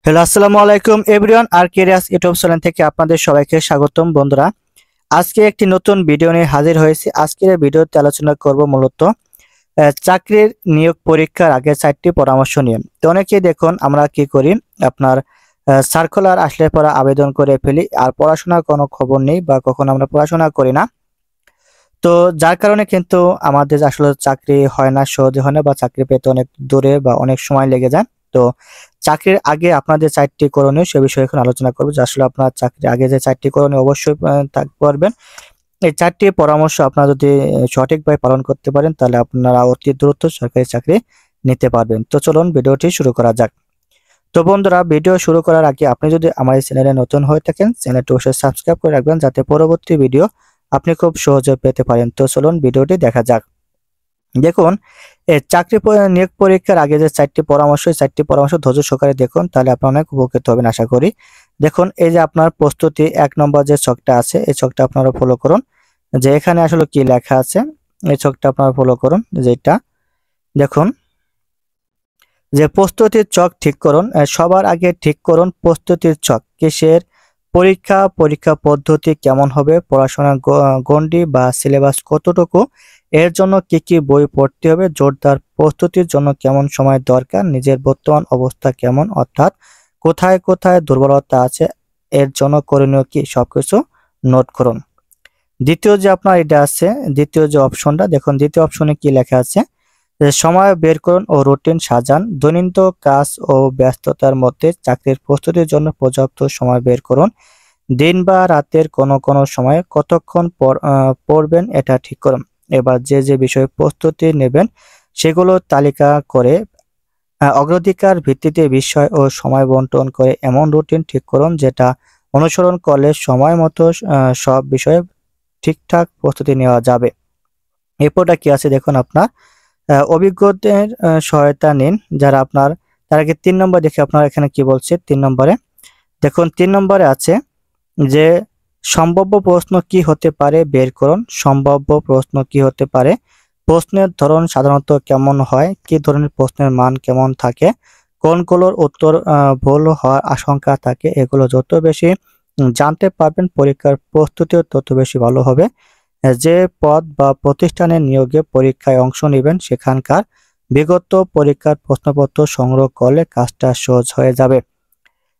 Hello, আসসালামু আলাইকুম everyone. আর careers YouTube channel থেকে আপনাদের সবাইকে স্বাগতম। বন্ধুরা, আজকে একটি নতুন ভিডিও নিয়ে হাজির হয়েছি। আজকের এই ভিডিওতে আলোচনা করব মূলত চাকরির নিয়োগ পরীক্ষার আগে 4টি পরামর্শ নিয়ে। তো অনেকেই দেখুন আমরা কি করি, আপনার সার্কুলার আসলে পরে আবেদন করে ফেলি, আর পড়াশোনার কোনো খবর নেই বা কখনো আমরা পড়াশোনা করি না। তো যার কারণে কিন্তু আমাদের আসলে চাকরি হয় না, সহজে হয় না, বা চাকরি পেতে অনেক দূরে বা অনেক সময় লেগে যায়। তো চাকরির আগে আপনাদের 4টি করণীয়, সে বিষয়ে এখন আলোচনা করব যে আসলে আপনার চাকরির আগে যে 4টি করণীয় অবশ্যই পারবেন। এই 4টি পরামর্শ আপনারা যদি সঠিকভাবে পালন করতে পারেন তাহলে আপনারা অতি দ্রুত সরকারি চাকরি নিতে পারবেন। তো চলুন ভিডিওটি শুরু করা যাক। তো বন্ধুরা, ভিডিও শুরু করার আগে আপনি যদি আমার এই চ্যানেলে নতুন হয়ে থাকেন, চ্যানেলটি অবশ্যই সাবস্ক্রাইব করে রাখবেন যাতে পরবর্তী ভিডিও আপনি খুব সহজে পেতে পারেন। তো চলুন ভিডিওটি দেখা যাক। দেখুন, চাকরি নিয়োগ পরীক্ষার আগে যে 4টি পরামর্শ, 4টি পরামর্শ ধৈর্য সহকারে দেখুন, তাহলে আপনি অনেক উপকৃত হবেন আশা করি। দেখুন, এই যে আপনার প্রস্তুতি 1 নম্বর যে ছকটা আছে, এই ছকটা আপনারা ফলো করুন। যে এখানে আসলে কি লেখা আছে, এই ছকটা আপনারা ফলো করুন। যেটা দেখুন যে প্রস্তুতির ছক ঠিক করুন। সবার আগে ঠিক করুন প্রস্তুতির ছক কিসের, পরীক্ষা পদ্ধতি কেমন হবে, পড়াশোনার গণ্ডি বা সিলেবাস কতটুকু, এর জন্য কি কি বই পড়তে হবে, জোরদার প্রস্তুতির জন্য কেমন সময় দরকার, নিজের বর্তমান অবস্থা কেমন, অর্থাৎ কোথায় কোথায় দুর্বলতা আছে, এর জন্য করণীয় কি, সবকিছু নোট করুন। দ্বিতীয় যে আপনার এটা আছে, দ্বিতীয় যে অপশনটা দেখুন, দ্বিতীয় অপশনে কি লেখা আছে, যে সময় বের করুন ও রুটিন সাজান। দৈনন্দিন কাজ ও ব্যস্ততার মধ্যে চাকরির প্রস্তুতির জন্য পর্যাপ্ত সময় বের করুন। দিন বা রাতের কোনো সময়ে কতক্ষণ পড়বেন এটা ঠিক করুন। এবার যে যে বিষয়ে প্রস্তুতি নেবেন সেগুলো তালিকা করে অগ্রাধিকার ভিত্তিতে বিষয় ও সময় বন্টন করে এমন রুটিন ঠিক করুন যেটা অনুসরণ করলে সময় মতো সব বিষয়ে ঠিকঠাক প্রস্তুতি নেওয়া যাবে। এরপরটা কি আছে দেখুন, আপনার অভিজ্ঞদের সহায়তা নিন। যারা আপনার তার আগে 3 নম্বর দেখে আপনার এখানে কি বলছে, 3 নম্বরে দেখুন, 3 নম্বরে আছে যে সম্ভাব্য প্রশ্ন কি হতে পারে বের করুন। সম্ভাব্য প্রশ্ন কি হতে পারে, প্রশ্নের ধরন সাধারণত কেমন হয়, কি ধরনের প্রশ্নের মান কেমন থাকে, কোনগুলোর উত্তর ভুল হওয়ার আশঙ্কা থাকে, এগুলো যত বেশি জানতে পারবেন পরীক্ষার প্রস্তুতিও তত বেশি ভালো হবে। যে পদ বা প্রতিষ্ঠানের নিয়োগে পরীক্ষায় অংশ নেবেন সেখানকার বিগত পরীক্ষার প্রশ্নপত্র সংগ্রহ করলে কাজটা সহজ হয়ে যাবে।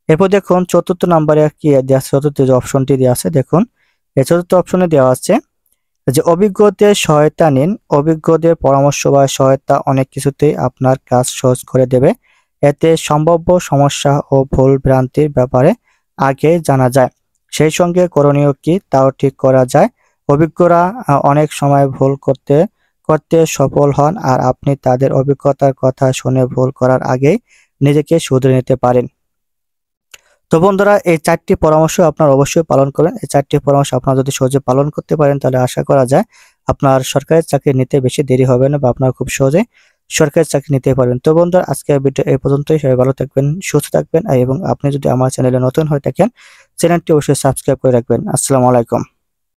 এরপর দেখুন 4র্থ নম্বরে কি দেওয়া আছে, 4র্থ যে অপশনটি দেওয়া আছে দেখুন, এই 4র্থ অপশনে দেওয়া আছে যে অভিজ্ঞদের সহায়তা নিন। অভিজ্ঞদের পরামর্শ বা সহায়তা অনেক কিছুতেই আপনার কাজ সহজ করে দেবে। এতে সম্ভাব্য সমস্যা ও ভুল ভ্রান্তির ব্যাপারে আগে জানা যায়, সেই সঙ্গে করণীয় কি তাও ঠিক করা যায়। অভিজ্ঞরা অনেক সময় ভুল করতে করতে সফল হন, আর আপনি তাদের অভিজ্ঞতার কথা শুনে ভুল করার আগেই নিজেকে শুধরে নিতে পারেন। তো বন্ধুরা, এই 4টি পরামর্শ আপনারা অবশ্যই পালন করেন। এই 4টি পরামর্শ আপনারা যদি সহজে পালন করতে পারেন তাহলে আশা করা যায় আপনার সরকারি চাকরি নিতে বেশি দেরি হবে না, বা আপনারা খুব সহজে সরকারি চাকরি নিতে পারবেন। তো বন্ধুরা, আজকের ভিডিও এই পর্যন্তই। সবাই ভালো থাকবেন, সুস্থ থাকবেন, এবং আপনি যদি আমার চ্যানেলে নতুন হয়ে থাকেন চ্যানেলটি অবশ্যই সাবস্ক্রাইব করে রাখবেন। আসসালামু আলাইকুম।